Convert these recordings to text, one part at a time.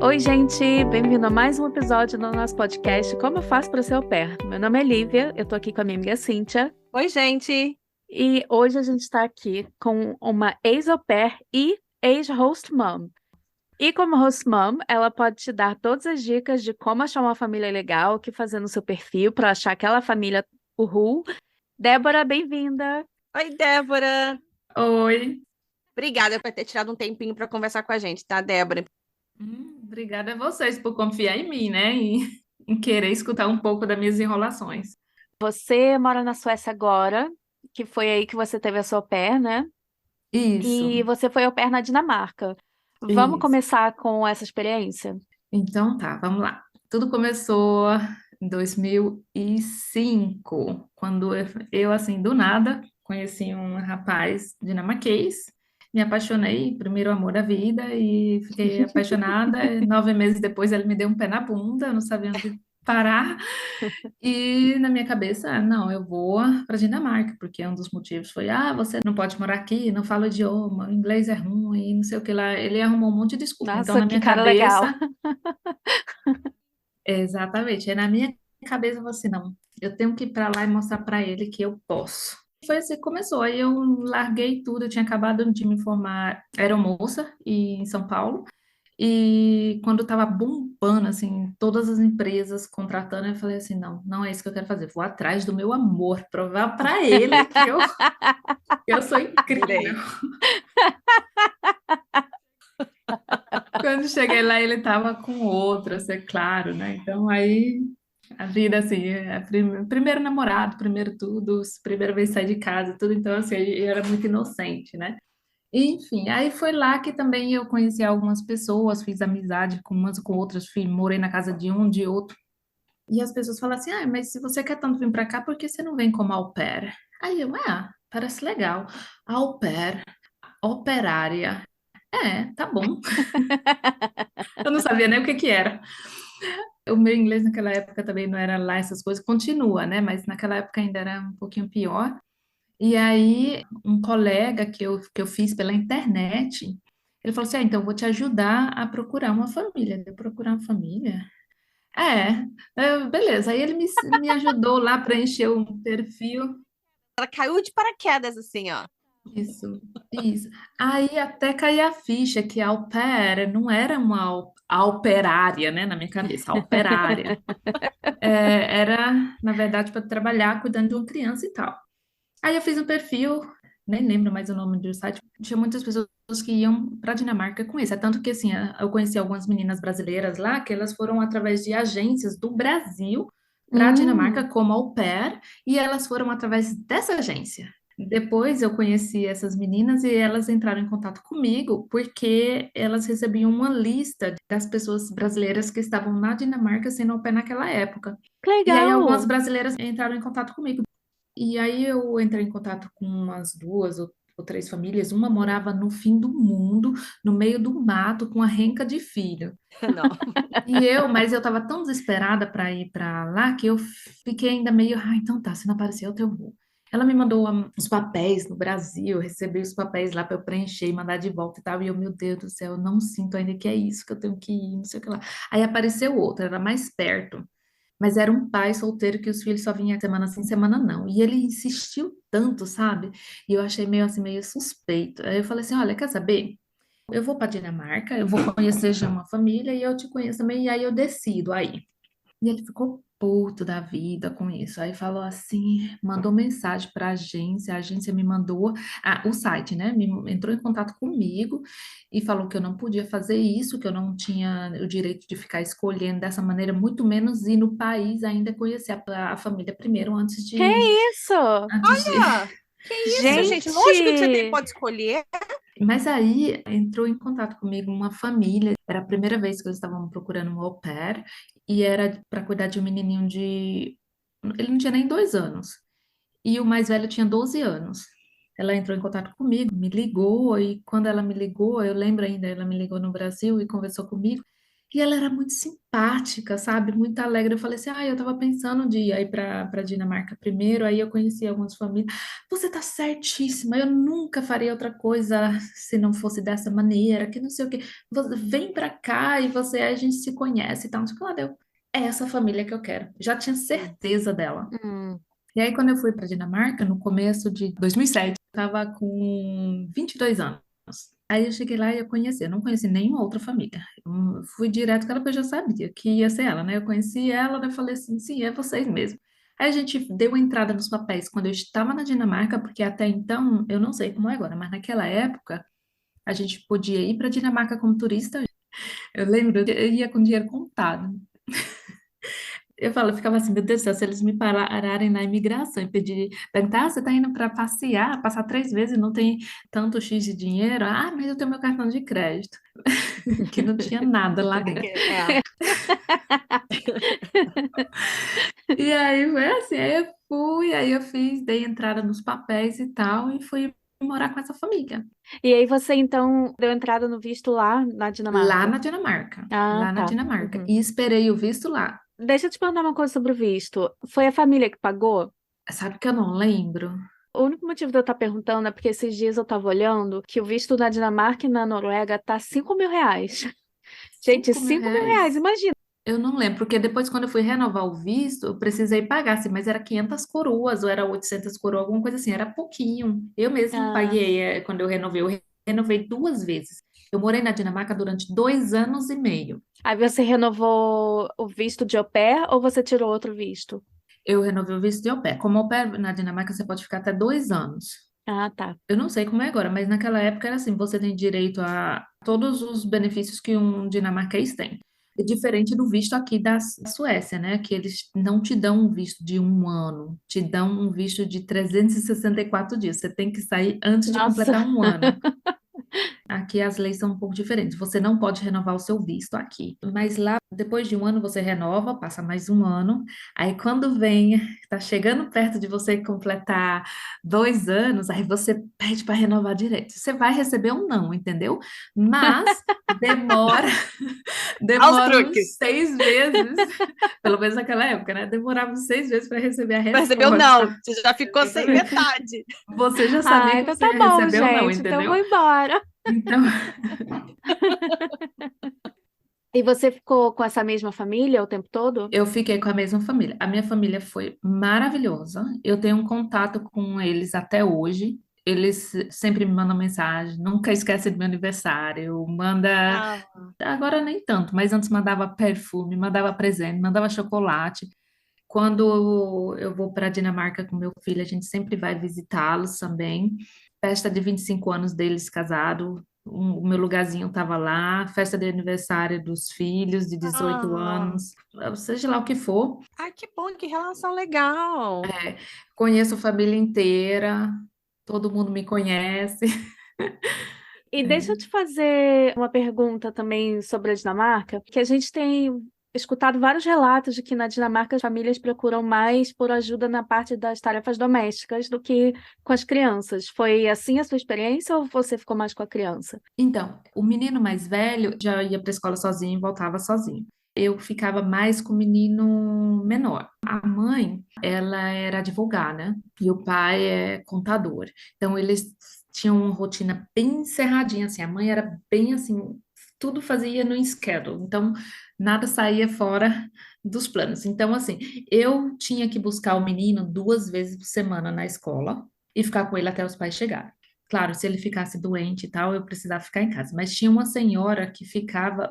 Oi, gente, bem-vindo a mais um episódio do nosso podcast Como eu faço para ser au pair? Meu nome é Lívia, eu tô aqui com a minha amiga Cíntia Oi, gente. e hoje a gente está aqui com uma ex-au pair e ex-host mom. E como host mom, ela pode te dar todas as dicas de como achar uma família legal, o que fazer no seu perfil para achar aquela família uhul. Débora, bem-vinda! Oi, Débora. Oi. Obrigada por ter tirado um tempinho para conversar com a gente, tá, Débora? Obrigada a vocês por confiar em mim, né? Em querer escutar um pouco das minhas enrolações. Você mora na Suécia agora, que foi aí que você teve a sua au pair, né? Isso, E você foi au pair na Dinamarca. Vamos isso. começar com essa experiência? Então tá, vamos lá. Tudo começou em 2005, quando assim, do nada, conheci um rapaz dinamarquês, me apaixonei, primeiro amor da vida, e fiquei apaixonada. 9 meses depois ele me deu um pé na bunda, eu não sabia onde parar. E na minha cabeça, não, eu vou para Dinamarca, porque um dos motivos foi, você não pode morar aqui, não fala o idioma, o inglês é ruim, não sei o que lá. Ele arrumou um monte de desculpa. Então, Nossa, na que minha cara legal. cabeça, exatamente, na minha cabeça, eu falei assim, não, eu tenho que ir para lá e mostrar para ele que eu posso. Foi assim que começou. Aí eu larguei tudo, eu tinha acabado de me formar aeromoça em São Paulo. E quando estava bombando, assim, todas as empresas contratando, eu falei assim, não, não é isso que eu quero fazer. Vou atrás do meu amor, provar para ele que eu sou incrível. Adorei. Quando cheguei lá, ele estava com outra, é claro, né? Então aí a vida, assim, primeiro namorado, primeiro tudo, primeira vez sair de casa, tudo. Então, assim, eu era muito inocente, né? Enfim, aí foi lá que também eu conheci algumas pessoas, fiz amizade com umas com outras, morei na casa de um, de outro. E as pessoas falam assim, mas se você quer tanto vir para cá, por que você não vem como au pair? Aí eu, parece legal. Au pair, operária. Tá bom. Eu não sabia nem o que que era. O meu inglês naquela época também não era lá essas coisas, continua, né? Mas naquela época ainda era um pouquinho pior. E aí, um colega que eu fiz pela internet, ele falou assim, então eu vou te ajudar a procurar uma família. Eu procurar uma família? Beleza. Aí ele me ajudou lá a preencher um perfil. Ela caiu de paraquedas, assim, ó. Isso, isso. Aí até cair a ficha que a au pair não era uma auperária, né, na minha cabeça, auperária. Era, na verdade, para trabalhar cuidando de uma criança e tal. Aí eu fiz um perfil, nem lembro mais o nome do site, tinha muitas pessoas que iam para Dinamarca com isso. É tanto que, assim, eu conheci algumas meninas brasileiras lá, que elas foram através de agências do Brasil para a Hum, Dinamarca como au pair, e elas foram através dessa agência. Depois eu conheci essas meninas e elas entraram em contato comigo porque elas recebiam uma lista das pessoas brasileiras que estavam na Dinamarca sendo au pair naquela época. que E aí algumas legal. brasileiras entraram em contato comigo. E aí eu entrei em contato com umas duas ou três famílias. Uma morava no fim do mundo, no meio do mato, com a renca de filho. Não. Mas eu estava tão desesperada para ir para lá que eu fiquei ainda meio, então tá, se não aparecer, eu vou. Ela me mandou os papéis no Brasil, eu recebi os papéis lá para eu preencher e mandar de volta e tal. E eu, meu Deus do céu, eu não sinto ainda que é isso que eu tenho que ir, não sei o que lá. Aí apareceu outra, era mais perto. Mas era um pai solteiro que os filhos só vinham semana sim, semana não. E ele insistiu tanto, sabe? E eu achei meio assim, meio suspeito. Aí eu falei assim: olha, quer saber? Eu vou para Dinamarca, eu vou conhecer já uma família e eu te conheço também, e aí eu decido aí. E ele ficou puto da vida com isso. Aí falou assim, mandou mensagem para a agência me mandou, o site, né? Entrou em contato comigo e falou que eu não podia fazer isso, que eu não tinha o direito de ficar escolhendo dessa maneira, muito menos ir no país ainda conhecer a família primeiro Que isso? antes de. Ah, que isso, gente? Lógico que Gente, pode escolher. Mas aí entrou em contato comigo uma família, era a primeira vez que eles estavam procurando um au pair, e era para cuidar de um menininho de. Ele não tinha nem 2 anos, e o mais velho tinha 12 anos. Ela entrou em contato comigo, me ligou, e quando ela me ligou, eu lembro ainda, ela me ligou no Brasil e conversou comigo, E ela era muito simpática, sabe? Muito alegre. Eu falei assim, eu tava pensando de ir para Dinamarca primeiro, aí eu conheci algumas famílias. Você tá certíssima, eu nunca faria outra coisa se não fosse dessa maneira, que não sei o quê. Você vem pra cá e a gente se conhece e tal. Não sei o que lá deu. É essa família que eu quero. Já tinha certeza dela. Hum. E aí, quando eu fui para Dinamarca, no começo de 2007, eu estava com 22 anos. Aí eu cheguei lá e eu não conheci nenhuma outra família. Eu fui direto com ela porque eu já sabia que ia ser ela, né? Eu conheci ela, daí eu falei assim, sim, é vocês mesmo. Aí a gente deu entrada nos papéis quando eu estava na Dinamarca, porque até então, eu não sei como é agora, mas naquela época, a gente podia ir para Dinamarca como turista. Eu lembro, eu ia com dinheiro contado. Eu ficava assim, meu Deus do céu, se eles me pararem na imigração e pedirem, perguntar, você está indo para passear, passar 3 vezes e não tem tanto X de dinheiro? Ah, mas eu tenho meu cartão de crédito, que não tinha nada lá dentro. É. E aí foi assim, aí eu fui, aí eu fiz, dei entrada nos papéis e tal, e fui morar com essa família, E aí você então deu entrada no visto lá na lá Dinamarca? na Dinamarca, Ah, lá na tá. Dinamarca, Uhum. e esperei o visto lá. Deixa eu te perguntar uma coisa sobre o visto. Foi a família que pagou? Sabe que eu não lembro? O único motivo de eu estar perguntando é porque esses dias eu estava olhando que o visto na Dinamarca e na Noruega tá R$ 5.000. Gente, 5 mil R$ 5.000, reais. imagina. Eu não lembro, porque depois, quando eu fui renovar o visto, eu precisei pagar, assim, mas era 500 coroas, ou era 800 coroas, alguma coisa assim, era pouquinho. Eu mesmo Ah, paguei, quando eu renovei 2 vezes. Eu morei na Dinamarca durante 2 anos e meio. aí você renovou o visto de au pair ou você tirou outro visto? Eu renovei o visto de au pair. Como au pair na Dinamarca, você pode ficar até 2 anos. Ah, tá. Eu não sei como é agora, mas naquela época era assim, você tem direito a todos os benefícios que um dinamarquês tem. É diferente do visto aqui da Suécia, né? Que eles não te dão um visto de 1 ano, te dão um visto de 364 dias. Você tem que sair antes de Nossa. completar 1 ano. Aqui as leis são um pouco diferentes. Você não pode renovar o seu visto aqui. Mas lá, depois de 1 ano, você renova, passa mais 1 ano. Aí quando vem, tá chegando perto de você completar 2 anos, aí você pede para renovar direito. Você vai receber um não, entendeu? Mas demora, Aos demora truques. uns 6 meses, pelo menos naquela época, né? Demorava uns 6 meses para receber a Percebeu? resposta. Não. Você já ficou sem metade. Você já Ah, sabia que então você tá ia bom, receber ou não, gente. Então eu vou entendeu? embora. Então, E você ficou com essa mesma família o tempo todo? eu fiquei com a mesma família. A minha família foi maravilhosa. Eu tenho um contato com eles até hoje. Eles sempre me mandam mensagem, nunca esquecem do meu aniversário. Manda, Ah, agora nem tanto, mas antes mandava perfume, mandava presente, mandava chocolate. Quando eu vou para a Dinamarca com meu filho, a gente sempre vai visitá-los também. Festa de 25 anos deles casado, o meu lugarzinho estava lá. Festa de aniversário dos filhos de 18 ah. anos, seja lá o que for. Ai, que bom, que relação legal. Conheço a família inteira, todo mundo me conhece. E deixa eu te fazer uma pergunta também sobre a Dinamarca, porque a gente tem escutado vários relatos de que na Dinamarca as famílias procuram mais por ajuda na parte das tarefas domésticas do que com as crianças. Foi assim a sua experiência ou você ficou mais com a criança? Então, o menino mais velho já ia para a escola sozinho e voltava sozinho. Eu ficava mais com o menino menor. A mãe, ela era advogada e o pai é contador. Então, eles tinham uma rotina bem encerradinha, assim. A mãe era bem assim, tudo fazia no schedule. Então, nada saía fora dos planos. Então, assim, eu tinha que buscar o menino 2 vezes por semana na escola e ficar com ele até os pais chegarem. Claro, se ele ficasse doente e tal, eu precisava ficar em casa. Mas tinha uma senhora que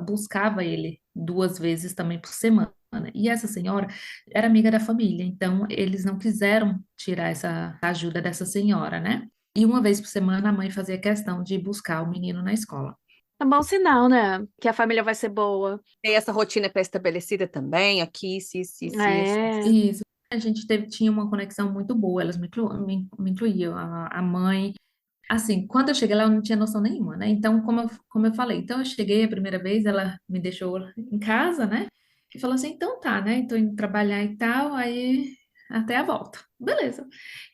buscava ele 2 vezes também por semana. E essa senhora era amiga da família, então eles não quiseram tirar essa ajuda dessa senhora, né? E 1 vez por semana a mãe fazia questão de buscar o menino na escola. É um bom sinal, né? Que a família vai ser boa. Tem essa rotina pré-estabelecida também, aqui, isso. É. Isso. A gente tinha uma conexão muito boa, elas me incluíam, a mãe. Assim, quando eu cheguei lá, eu não tinha noção nenhuma, né? Então, como eu falei, então eu cheguei a primeira vez, ela me deixou em casa, né? E falou assim, então tá, né? Tô indo trabalhar e tal, aí até a volta. Beleza.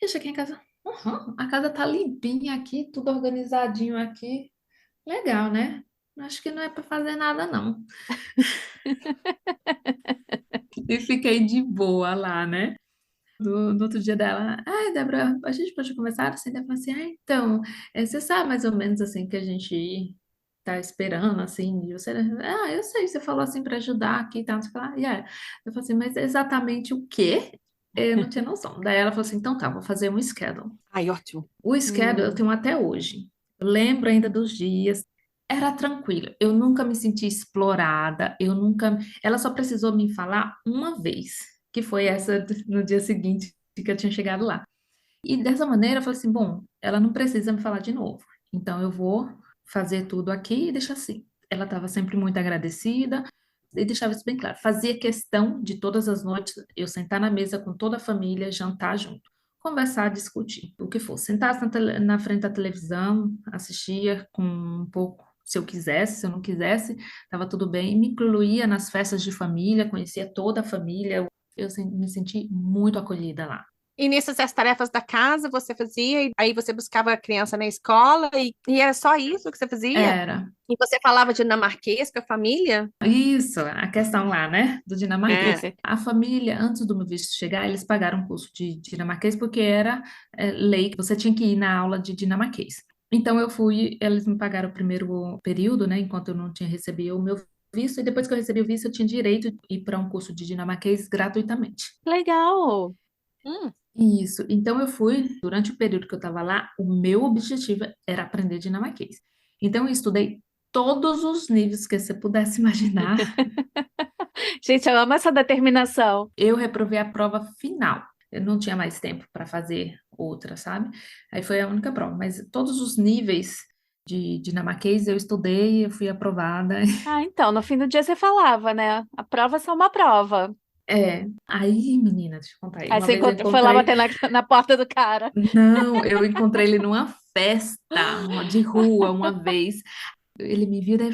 Eu cheguei em casa, a casa tá limpinha aqui, tudo organizadinho aqui. Legal, né? acho que não é para fazer nada, não. E fiquei de boa lá, né? No outro dia dela, ai, Débora, a gente pode conversar? Assim, ela falou assim, então, você sabe mais ou menos assim que a gente tá esperando, assim, de você, eu sei, você falou assim para ajudar aqui e tal, não sei o que lá, Eu falei assim, mas exatamente o quê? Eu não tinha noção. Daí ela falou assim, então tá, vou fazer um schedule. Ai, ótimo. O schedule eu tenho até hoje. Eu lembro ainda dos dias. Era tranquilo. Eu nunca me senti explorada. Eu nunca. Ela só precisou me falar uma vez, que foi essa no dia seguinte que eu tinha chegado lá. E dessa maneira eu falei assim: bom, ela não precisa me falar de novo. Então eu vou fazer tudo aqui e deixar assim. Ela estava sempre muito agradecida e deixava isso bem claro. Fazia questão de todas as noites eu sentar na mesa com toda a família, jantar junto, conversar, discutir, o que for. Sentasse na frente da televisão, assistia com um pouco. Se eu quisesse, se eu não quisesse, estava tudo bem. Me incluía nas festas de família, conhecia toda a família. Me senti muito acolhida lá. E nessas as tarefas da casa você fazia, e aí você buscava a criança na escola, e era só isso que você fazia? Era. E você falava dinamarquês com a família? Isso, a questão lá, né, do dinamarquês. É. A família, antes do meu visto chegar, eles pagaram um curso de dinamarquês porque era lei que você tinha que ir na aula de dinamarquês. Então eu fui, eles me pagaram o primeiro período, né, enquanto eu não tinha recebido o meu visto, e depois que eu recebi o visto, eu tinha direito de ir para um curso de dinamarquês gratuitamente. Legal. Hum. Isso, então eu fui, durante o período que eu estava lá, o meu objetivo era aprender dinamarquês. Então eu estudei todos os níveis que você pudesse imaginar. Gente, eu amo essa determinação. Eu reprovei a prova final. Eu não tinha mais tempo para fazer outra, sabe? Aí foi a única prova, mas todos os níveis de dinamarquês eu estudei, eu fui aprovada. Ah, então, no fim do dia você falava, né? A prova é só uma prova. Aí, menina, deixa eu contar aí. Aí Uma você vez eu foi lá encontrei, bater na porta do cara. não, eu encontrei ele numa festa de rua uma vez. Ele me viu, daí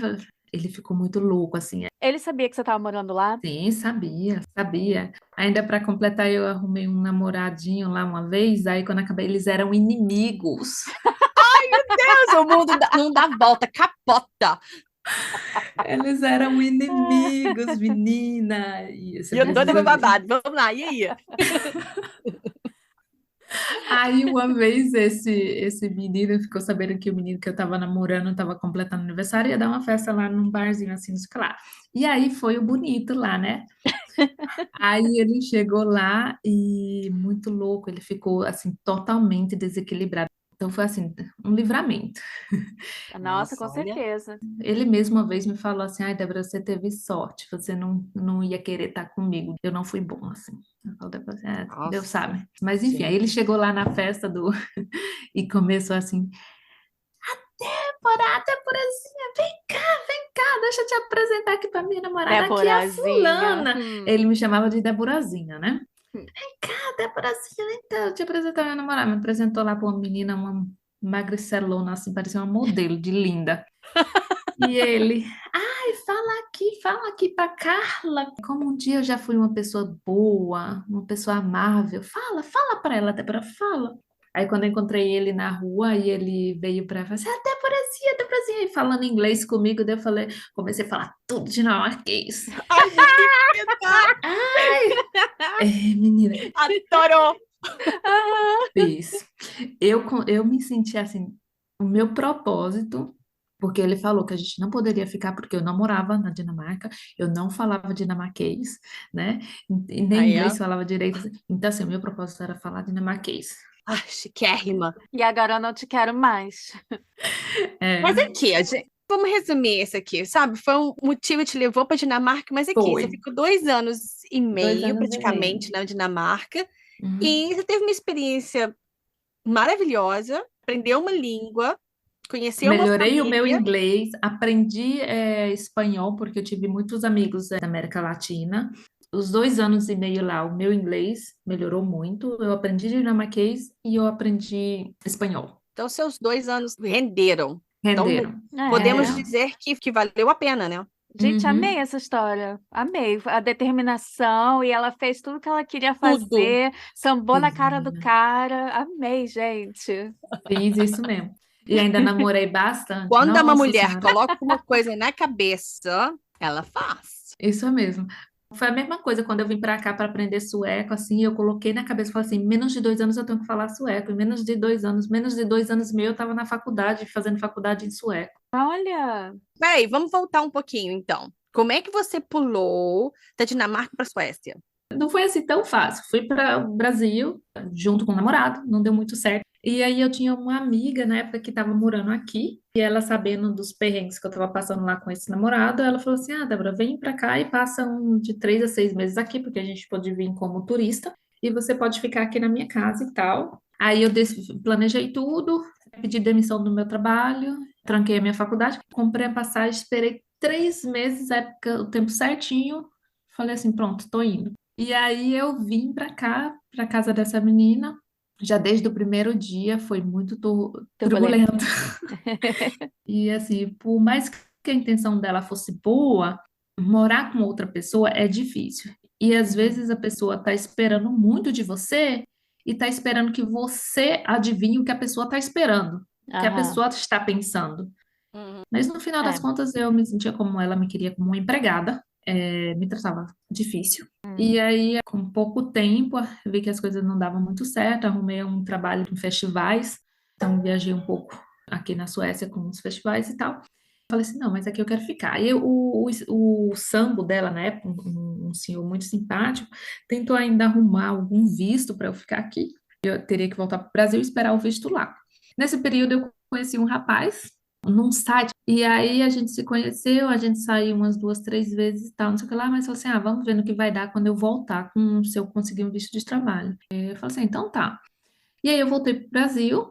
ele ficou muito louco, assim. Ele sabia que você estava morando lá? Sim, sabia, sabia. Ainda para completar, eu arrumei um namoradinho lá uma vez, aí quando acabei, eles eram inimigos. Deus, o mundo não dá volta, capota. Eles eram inimigos, menina. E você E eu não doida precisa pra ver. babado. Vamos lá, e aí? Aí uma vez esse menino ficou sabendo que o menino que eu tava namorando tava completando aniversário, ia dar uma festa lá num barzinho assim, não sei o que lá. E aí foi o bonito lá, né? Aí ele chegou lá e muito louco, ele ficou assim totalmente desequilibrado. Então foi assim, um livramento. Nossa, Nossa, com olha. certeza. Ele mesmo uma vez me falou assim, ai, Débora, você teve sorte, você não ia querer estar comigo. Eu não fui bom, assim. Eu falo depois, Deus Nossa, sabe. Mas enfim, aí ele gente. chegou lá na festa do e começou assim, Débora, Déborazinha, vem cá, deixa eu te apresentar aqui pra minha namorada, aqui é a Déborazinha. fulana. Ele me chamava de Déborazinha, né? Déborazinha, então, eu te apresentar minha namorada. Me apresentou lá pra uma menina, uma magricelona, assim, parecia uma modelo de linda. E ele, ai, fala aqui pra Carla. Como um dia eu já fui uma pessoa boa, uma pessoa amável. Fala pra ela, Débora, fala. Aí quando eu encontrei ele na rua, e ele veio pra falar assim, Déborazinha, e falando inglês comigo, daí eu falei, comecei a falar tudo dinamarquês. Ai, menina, Menina, adorou. fez. Eu me senti assim, o meu propósito, porque ele falou que a gente não poderia ficar porque eu não morava na Dinamarca, eu não falava dinamarquês, né? E nem Aí, ó. inglês falava direito. Então, assim, o meu propósito era falar dinamarquês. Ai, chiquérrima. E agora eu não te quero mais. Mas É, aqui, vamos resumir isso aqui, sabe? Foi um motivo que te levou para Dinamarca, mas aqui, você foi. ficou 2 anos e praticamente, meio. na Dinamarca, Uhum. e você teve uma experiência maravilhosa, aprendeu uma língua, conheceu uma Melhorei o meu família, inglês, aprendi espanhol, porque eu tive muitos amigos da América Latina. Os 2 anos e meio lá, o meu inglês melhorou muito. Eu aprendi dinamarquês e eu aprendi espanhol. então seus 2 anos renderam. Então, Renderam. podemos É. dizer que valeu a pena, né? Gente, amei Uhum. essa história. Amei. A determinação e ela fez tudo que ela queria Tudo. fazer, sambou na Fiz, cara do menina. cara. Amei, gente. Fiz isso mesmo. E ainda namorei bastante. Quando uma Nossa mulher Senhora. coloca uma coisa na cabeça, ela faz. Isso mesmo. Foi a mesma coisa quando eu vim para cá para aprender sueco, assim, eu coloquei na cabeça, falei assim, menos de 2 anos eu tenho que falar sueco, e menos de 2 anos e meio eu estava na faculdade, fazendo faculdade em sueco. Olha, Peraí, vamos voltar um pouquinho, então. Como é que você pulou da Dinamarca para a Suécia? Não foi assim tão fácil. Fui para o Brasil junto com o namorado, não deu muito certo. E aí eu tinha uma amiga na época que estava morando aqui, e ela sabendo dos perrengues que eu estava passando lá com esse namorado, ela falou assim: Ah, Débora, vem para cá e passa de 3 a 6 meses aqui, porque a gente pode vir como turista, e você pode ficar aqui na minha casa e tal. Aí eu planejei tudo, pedi demissão do meu trabalho, tranquei a minha faculdade, comprei a passagem, esperei 3 meses, época, o tempo certinho, falei assim: pronto, tô indo. E aí eu vim para cá, para casa dessa menina. Já desde o primeiro dia foi muito turbulento. turbulento. E assim, por mais que a intenção dela fosse boa, morar com outra pessoa é difícil. E às Uhum. vezes a pessoa está esperando muito de você e está esperando que você adivinhe o que a pessoa está esperando, o que a Aham. pessoa está pensando. Uhum. Mas no final das É. contas, eu me sentia como ela me queria como uma empregada, me tratava difícil. Hum. E aí, com pouco tempo, eu vi que as coisas não davam muito certo, arrumei um trabalho em festivais, então viajei um pouco aqui na Suécia com os festivais e tal. Falei assim, não, mas aqui eu quero ficar. E o sambo dela, na época, um senhor muito simpático, tentou ainda arrumar algum visto para eu ficar aqui. Eu teria que voltar para o Brasil e esperar o visto lá. Nesse período, eu conheci um rapaz num site. E aí a gente se conheceu, a gente saiu umas 2, 3 vezes e tal, não sei o que lá, mas falou assim: ah, vamos ver no que vai dar quando eu voltar, se eu conseguir um visto de trabalho. Eu falei assim: então tá. E aí eu voltei pro Brasil,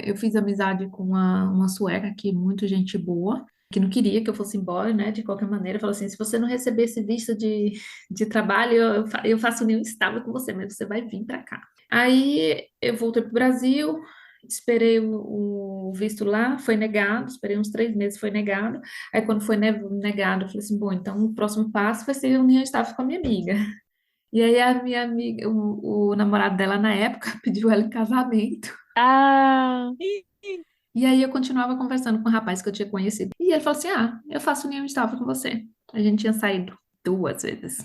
eu fiz amizade com uma sueca aqui, muito gente boa, que não queria que eu fosse embora, né, de qualquer maneira. Falou assim: se você não receber esse visto de trabalho, eu faço união estável com você, mas você vai vir para cá. Aí eu voltei pro Brasil, esperei o visto lá, foi negado, esperei uns 3 meses, foi negado. Aí quando foi negado, eu falei assim: bom, então o próximo passo vai ser a união estável com a minha amiga. E aí a minha amiga, o namorado dela na época pediu ela em casamento. Ah, E aí eu continuava conversando com o rapaz que eu tinha conhecido. E ele falou assim: ah, eu faço união estável com você. A gente tinha saído 2 vezes.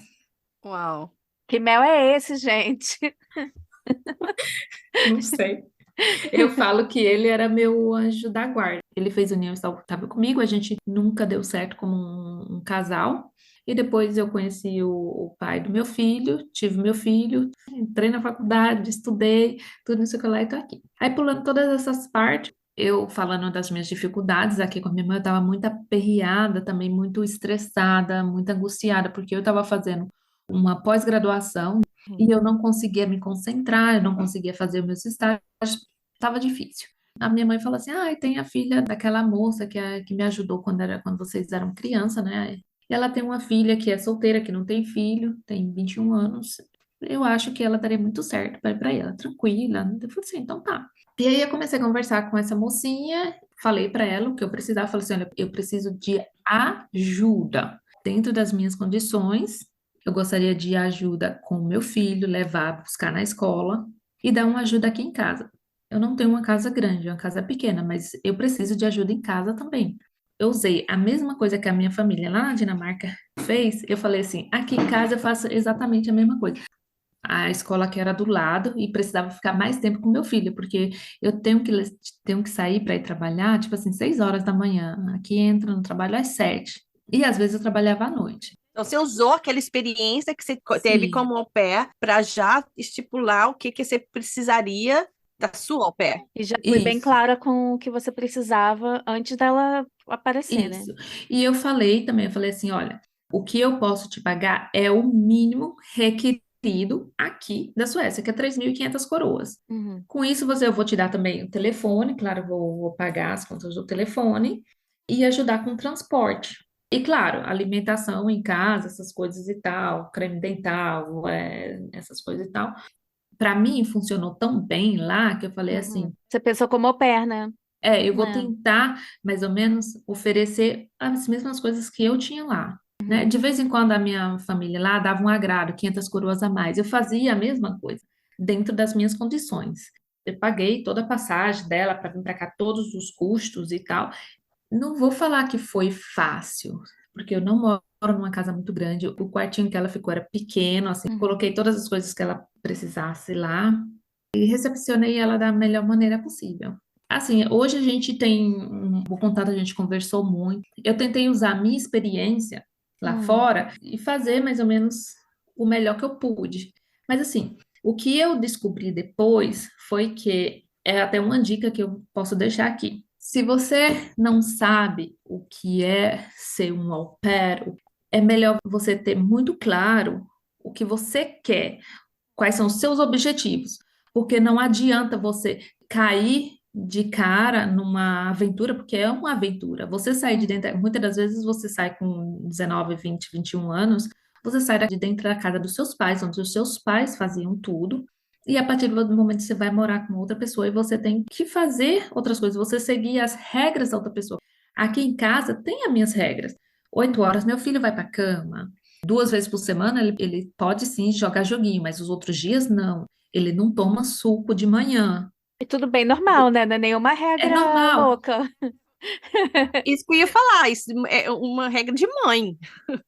Uau. que mel é esse, gente? Não sei. Eu falo que ele era meu anjo da guarda. Ele fez união estável comigo, a gente nunca deu certo como um casal. E depois eu conheci o pai do meu filho, tive meu filho, entrei na faculdade, estudei, tudo isso que lá e tô aqui. Aí pulando todas essas partes, eu falando das minhas dificuldades aqui com a minha mãe, eu estava muito aperreada, também muito estressada, muito angustiada, porque eu estava fazendo uma pós-graduação e eu não conseguia me concentrar, eu não conseguia fazer os meus estágios, estava difícil. A minha mãe falou assim: ah, tem a filha daquela moça que me ajudou quando vocês eram criança, né? E ela tem uma filha que é solteira, que não tem filho, tem 21 anos. Eu acho que ela daria muito certo para ela, tranquila. Eu falei assim: então tá. E aí eu comecei a conversar com essa mocinha, falei para ela o que eu precisava, falei assim: olha, eu preciso de ajuda dentro das minhas condições. Eu gostaria de ajuda com o meu filho, levar, buscar na escola e dar uma ajuda aqui em casa. Eu não tenho uma casa grande, é uma casa pequena, mas eu preciso de ajuda em casa também. Eu usei a mesma coisa que a minha família lá na Dinamarca fez. Eu falei assim: aqui em casa eu faço exatamente a mesma coisa. A escola que era do lado e precisava ficar mais tempo com meu filho, porque eu tenho que sair para ir trabalhar, tipo assim, 6 horas da manhã. Aqui entra no trabalho às 7. E às vezes eu trabalhava à noite. Então, você usou aquela experiência que você teve Sim, como au pair para já estipular o que que você precisaria da sua au pair. E já foi bem isso. clara com o que você precisava antes dela aparecer, né? Isso. E eu falei também, eu falei assim, olha, o que eu posso te pagar é o mínimo requerido aqui da Suécia, que é 3.500 coroas. Uhum. Com isso, eu vou te dar também o telefone, claro, vou pagar as contas do telefone e ajudar com o transporte. E claro, alimentação em casa, essas coisas e tal, creme dental, essas coisas e tal. Para mim, funcionou tão bem lá que eu falei Uhum. assim, Você pensou como au pair, né? eu vou É. tentar, mais ou menos, oferecer as mesmas coisas que eu tinha lá, né? Uhum. De vez em quando a minha família lá dava um agrado, 500 coroas a mais. Eu fazia a mesma coisa, dentro das minhas condições. Eu paguei toda a passagem dela para vir para cá, todos os custos e tal. Não vou falar que foi fácil, porque eu não moro numa casa muito grande. O quartinho que ela ficou era pequeno, assim, Uhum. coloquei todas as coisas que ela precisasse lá e recepcionei ela da melhor maneira possível. Assim, hoje a gente tem, o contato a gente conversou muito. Eu tentei usar a minha experiência lá Hum. fora e fazer mais ou menos o melhor que eu pude. Mas assim, o que eu descobri depois foi que é até uma dica que eu posso deixar aqui. Se você não sabe o que é ser um au pair, é melhor você ter muito claro o que você quer, quais são os seus objetivos, porque não adianta você cair de cara numa aventura, porque é uma aventura. Você sair de dentro, muitas das vezes você sai com 19, 20, 21 anos, você sai de dentro da casa dos seus pais, onde os seus pais faziam tudo, e a partir do momento que você vai morar com outra pessoa e você tem que fazer outras coisas, você seguir as regras da outra pessoa. Aqui em casa tem as minhas regras. 8 horas, meu filho vai para a cama. 2 vezes por semana ele pode sim jogar joguinho, mas os outros dias não. Ele não toma suco de manhã. E tudo bem, normal, né? Não é nenhuma É regra normal, louca. Isso que eu ia falar, isso é uma regra de mãe.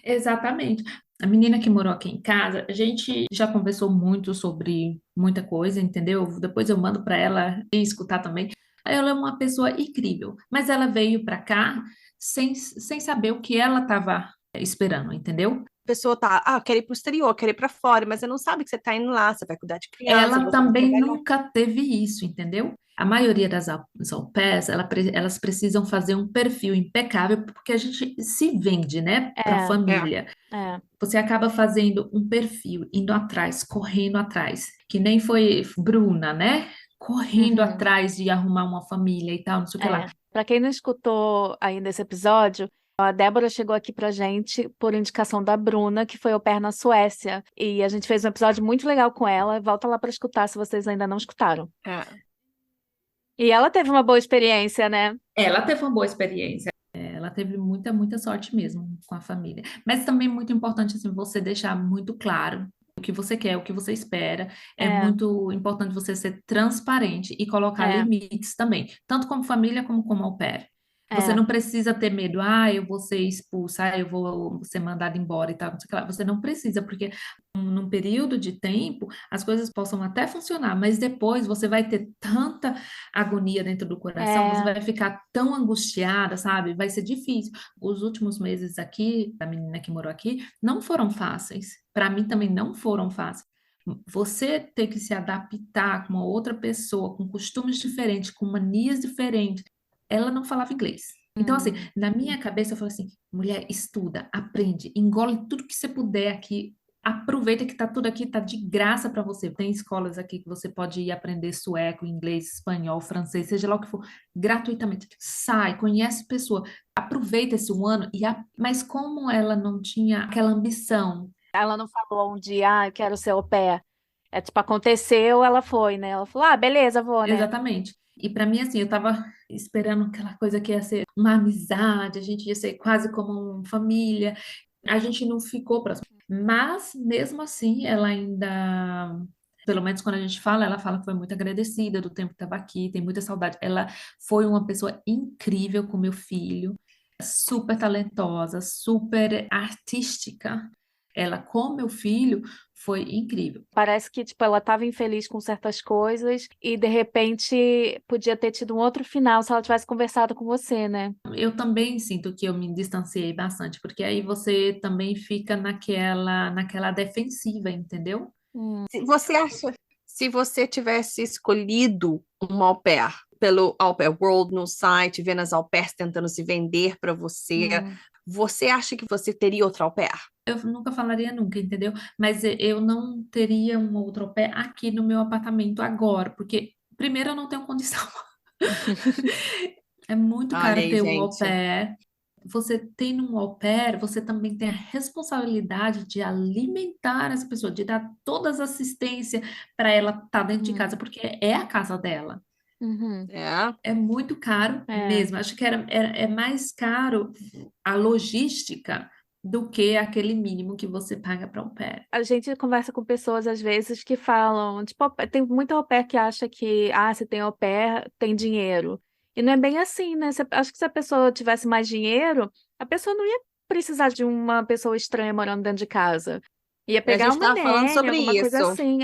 exatamente. A menina que morou aqui em casa, a gente já conversou muito sobre muita coisa, entendeu? Depois eu mando para ela escutar também. Ela é uma pessoa incrível, mas ela veio para cá sem saber o que ela estava esperando, entendeu? A pessoa tá, quer ir pro exterior, quer ir pra fora, mas você não sabe que você tá indo lá, você vai cuidar de criança, Ela você vai também trabalhar. nunca teve isso, entendeu? A maioria das au pairs, elas precisam fazer um perfil impecável, porque a gente se vende, né, para a É, É. família. é. Você acaba fazendo um perfil, indo atrás, correndo atrás, que nem foi Bruna, né? Correndo Uhum. atrás de arrumar uma família e tal, não sei o que lá. É. Para quem não escutou ainda esse episódio, a Débora chegou aqui pra gente por indicação da Bruna, que foi au pair na Suécia. E a gente fez um episódio muito legal com ela. Volta lá para escutar se vocês ainda não escutaram. É. E ela teve uma boa experiência, né? Ela teve uma boa experiência. Ela teve muita, muita sorte mesmo com a família. Mas também é muito importante assim, você deixar muito claro o que você quer, o que você espera. É É, muito importante você ser transparente e colocar é, limites também, tanto como família como au pair. Você é, não precisa ter medo, eu vou ser expulsa, eu vou ser mandada embora e tal, não sei o que lá. Você não precisa, porque num período de tempo as coisas possam até funcionar, mas depois você vai ter tanta agonia dentro do coração, você é. vai ficar tão angustiada, sabe? Vai ser difícil. Os últimos meses aqui, da menina que morou aqui, não foram fáceis. Para mim também não foram fáceis. Você ter que se adaptar com uma outra pessoa, com costumes diferentes, com manias diferentes. Ela não falava inglês. Então, assim, Hum. na minha cabeça, eu falei assim: mulher, estuda, aprende, engole tudo que você puder aqui. Aproveita que tá tudo aqui, tá de graça para você. Tem escolas aqui que você pode ir aprender sueco, inglês, espanhol, francês, seja lá o que for, gratuitamente. Sai, conhece pessoa, aproveita esse um ano mas como ela não tinha aquela ambição, Ela não falou um dia, eu quero ser au pair. É tipo, aconteceu, ela foi, né? Ela falou, beleza, vou, né? exatamente. E para mim assim, eu tava esperando aquela coisa que ia ser uma amizade, a gente ia ser quase como uma família. A gente não ficou próximo. Mas, mesmo assim, ela ainda, pelo menos quando a gente fala, ela fala que foi muito agradecida do tempo que estava aqui, tem muita saudade. Ela foi uma pessoa incrível com meu filho, super talentosa, super artística. Ela com meu filho foi incrível. Parece que, tipo, ela estava infeliz com certas coisas e, de repente, podia ter tido um outro final se ela tivesse conversado com você, né? Eu também sinto que eu me distanciei bastante, porque aí você também fica naquela defensiva, entendeu? Você acha, se você tivesse escolhido um au pair pelo Au Pair World no site, vendo as au pairs tentando se vender para você, Hum. você acha que você teria outra au pair? Eu nunca falaria nunca, entendeu? Mas eu não teria um outro au pair aqui no meu apartamento agora, porque primeiro eu não tenho condição. É muito Olha caro aí, ter um au gente. pair. Você tem um au pair, você também tem a responsabilidade de alimentar essa pessoa, de dar toda a assistência para ela estar dentro de casa, Hum. porque é a casa dela. Uhum. É. É muito caro É, mesmo. Acho que é mais caro a logística do que aquele mínimo que você paga para au pair. A gente conversa com pessoas, às vezes, que falam, tipo, tem muita au pair que acha que, se tem au pair, tem dinheiro. E não é bem assim, né? Acho que se a pessoa tivesse mais dinheiro, a pessoa não ia precisar de uma pessoa estranha morando dentro de casa. Ia A pegar gente uma estava falando nanny, sobre alguma coisa isso. assim,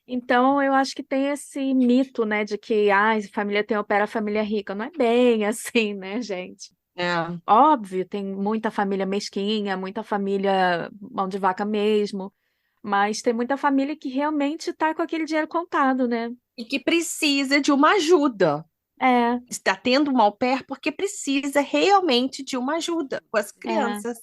Então, eu acho que tem esse mito, né, de que, família tem au pair, a família é rica. Não é bem assim, né, gente? É. Óbvio, tem muita família mesquinha, muita família mão de vaca mesmo, mas tem muita família que realmente tá com aquele dinheiro contado, né? E que precisa de uma ajuda. É, Está tendo um au pair porque precisa realmente de uma ajuda com as é. crianças.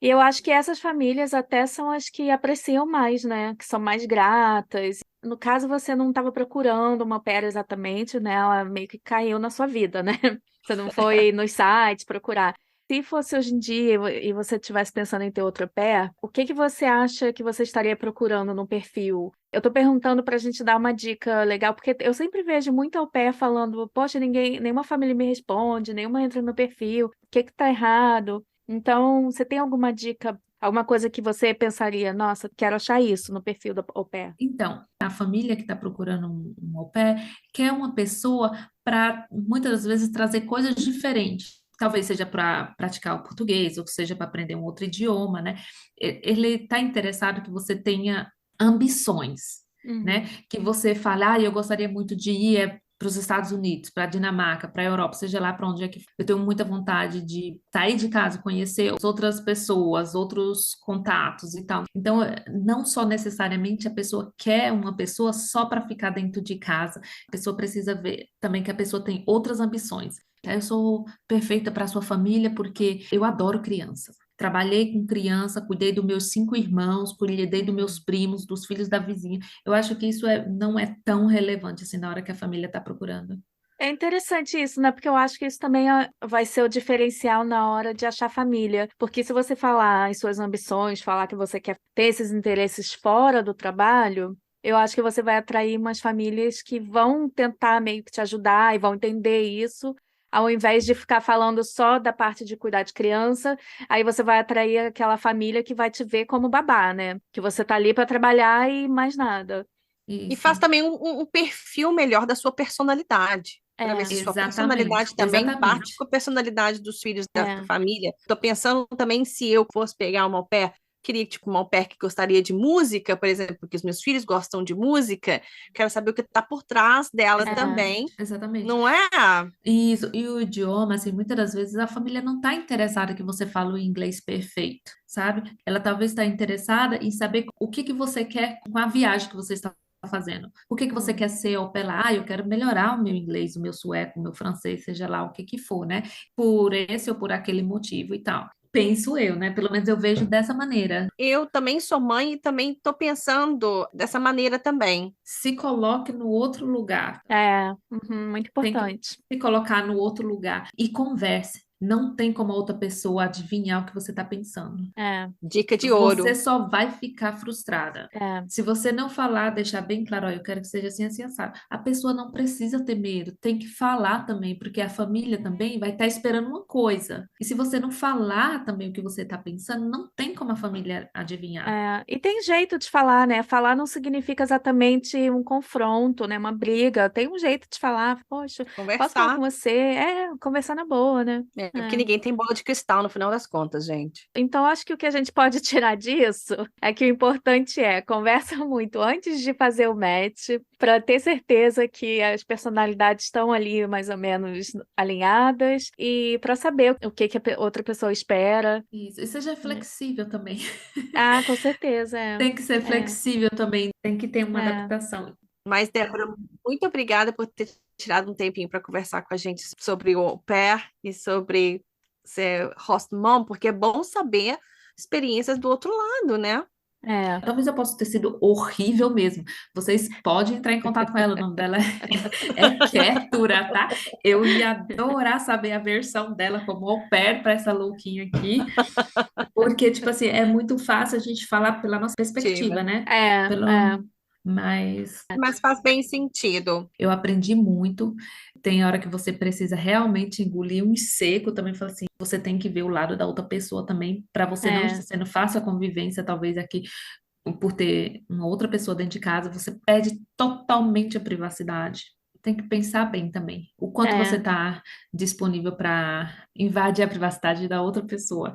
E eu acho que essas famílias até são as que apreciam mais, né? Que são mais gratas. No caso, você não estava procurando uma au pair exatamente, né? Ela meio que caiu na sua vida, né? Você não foi nos sites procurar. Se fosse hoje em dia e você estivesse pensando em ter outro au pair, o que que você acha que você estaria procurando no perfil? Eu tô perguntando para a gente dar uma dica legal, porque eu sempre vejo muito au pair falando, poxa, nenhuma família me responde, nenhuma entra no meu perfil, o que que tá errado? Então, você tem alguma dica, alguma coisa que você pensaria, nossa, quero achar isso no perfil da au pair? Então, a família que está procurando um au pair quer uma pessoa para, muitas das vezes, trazer coisas diferentes. Talvez seja para praticar o português, ou seja para aprender um outro idioma, né? Ele está interessado que você tenha ambições, né? Uhum. Que você fale, eu gostaria muito de ir para os Estados Unidos, para a Dinamarca, para a Europa, seja lá para onde é que for. Eu tenho muita vontade de sair de casa, conhecer as outras pessoas, outros contatos e tal. Então, não só necessariamente a pessoa quer uma pessoa só para ficar dentro de casa, a pessoa precisa ver também que a pessoa tem outras ambições. Eu sou perfeita para sua família porque eu adoro crianças. Trabalhei com criança, cuidei dos meus 5 irmãos, cuidei dos meus primos, dos filhos da vizinha. Eu acho que isso não é tão relevante assim na hora que a família está procurando. É interessante isso, né? Porque eu acho que isso também vai ser o diferencial na hora de achar família. Porque se você falar em suas ambições, falar que você quer ter esses interesses fora do trabalho, eu acho que você vai atrair umas famílias que vão tentar meio que te ajudar e vão entender isso, ao invés de ficar falando só da parte de cuidar de criança, aí você vai atrair aquela família que vai te ver como babá, né? Que você tá ali para trabalhar e mais nada. E faz Isso. também um perfil melhor da sua personalidade. Para ver É, se sua Exatamente, personalidade também bate exatamente. com a personalidade dos filhos da é. família. Estou pensando também se eu fosse pegar uma au pair, queria tipo uma au pair que gostaria de música, por exemplo, porque os meus filhos gostam de música. Quero saber o que está por trás dela É. também. Exatamente. Não é? Isso, e o idioma, assim, muitas das vezes a família não está interessada que você fale o inglês perfeito, sabe? Ela talvez está interessada em saber o que que você quer com a viagem que você está fazendo. O que que você Hum. quer ser ao pé lá? Eu quero melhorar o meu inglês, o meu sueco, o meu francês, seja lá o que que for, né? Por esse ou por aquele motivo e tal. Penso eu, né? Pelo menos eu vejo dessa maneira. Eu também sou mãe e também estou pensando dessa maneira também. Se coloque no outro lugar. Muito Tem que importante. se colocar no outro lugar e converse. Não tem como a outra pessoa adivinhar o que você está pensando. É, Dica de Você ouro. só vai ficar frustrada. é, Se você não falar, deixar bem claro, ó, eu quero que seja assim, assim, assado. A pessoa não precisa ter medo, tem que falar também, porque a família também vai estar esperando uma coisa. E se você não falar também o que você está pensando, não tem como a família adivinhar. E tem jeito de falar, né? Falar não significa exatamente um confronto, né? Uma briga. Tem um jeito de falar. Poxa, posso falar com Conversar. você? Conversar na boa, né? Porque É. ninguém tem bola de cristal no final das contas, gente. Então, acho que o que a gente pode tirar disso é que o importante é conversa muito antes de fazer o match, para ter certeza que as personalidades estão ali mais ou menos alinhadas e para saber o que que outra pessoa espera. Isso. E seja Né? flexível também. Com certeza, Tem que ser é, flexível também, tem que ter uma é. adaptação. Mas, Débora, muito obrigada por ter tirado um tempinho para conversar com a gente sobre o au pair e sobre ser host mom, porque é bom saber experiências do outro lado, né? É. Talvez eu possa ter sido horrível mesmo. Vocês podem entrar em contato com ela, o nome dela é Kétura, tá? Eu ia adorar saber a versão dela como au pair para essa louquinha aqui, porque, tipo assim, é muito fácil a gente falar pela nossa perspectiva, Ativa. né? É, Pelo, é. Mas Mas faz bem sentido. eu aprendi muito. Tem hora que você precisa realmente engolir um seco. Também falo assim, você tem que ver o lado da outra pessoa também, para você não estar É, sendo fácil a convivência, talvez aqui, por ter uma outra pessoa dentro de casa, você perde totalmente a privacidade. Tem que pensar bem também. O quanto você é, está disponível para invadir a privacidade da outra pessoa,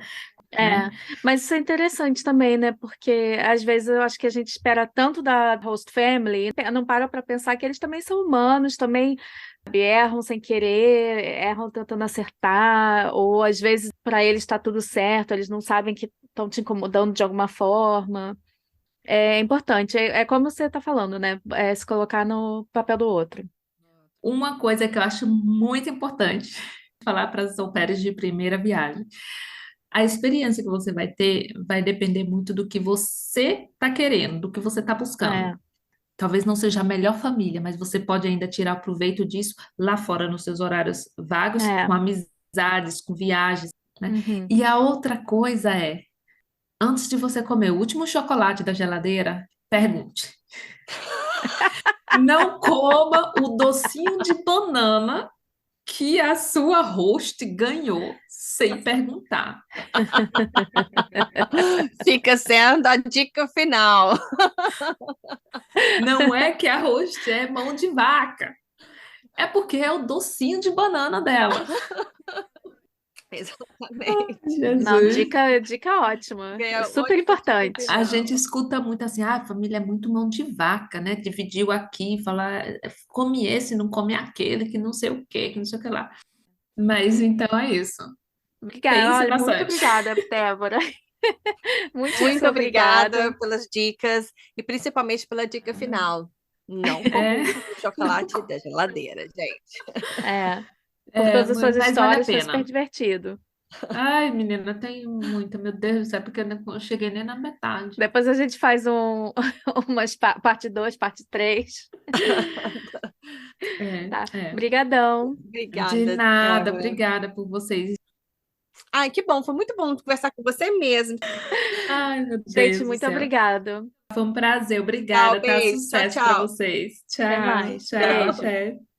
né? é. Mas isso é interessante também, né? Porque às vezes eu acho que a gente espera tanto da host family, não para pensar que eles também são humanos, também sabe, erram sem querer, erram tentando acertar, ou às vezes para eles está tudo certo, eles não sabem que estão te incomodando de alguma forma. É importante, é como você está falando, né? É se colocar no papel do outro. Uma coisa que eu acho muito importante falar para as au pairs de primeira viagem. A experiência que você vai ter vai depender muito do que você está querendo, do que você está buscando. É, Talvez não seja a melhor família, mas você pode ainda tirar proveito disso lá fora, nos seus horários vagos, é. com amizades, com viagens, né? Uhum. E a outra coisa é, antes de você comer o último chocolate da geladeira, pergunte. Não coma o docinho de banana que a sua host ganhou sem perguntar. Fica sendo a dica final. Não é que a host é mão de vaca, é porque é o docinho de banana dela. Exatamente. Não, Jesus. dica ótima. É Ganhou super muito a dica importante. A final. gente escuta muito assim, ah, a família é muito mão de vaca, né? Dividiu aqui, falar, come esse, não come aquele, que não sei o quê, que não sei o que lá. Mas então é isso. Obrigada, Pense olha, muito bastante. obrigada, Débora. Muito Muitíssimo obrigada obrigada. pelas dicas e principalmente pela dica final. Não coma É, o chocolate da geladeira, gente. É, por todas as suas mas vale a histórias, foi super pena. divertido. Ai, menina, tem muita, meu Deus do céu, porque eu não cheguei nem na metade. Depois a gente faz umas parte 2, parte 3. É, Tá? é. Brigadão. De Obrigada, nada, Débora. obrigada por vocês. Ai, que bom, foi muito bom conversar com você mesmo. Ai, meu Gente, Deus do muito céu. obrigado. Foi um prazer, Tchau, obrigada, tá? beijo. Tchau, Sucesso para tchau. vocês. Até Tchau, mais. tchau, Beijo. tchau.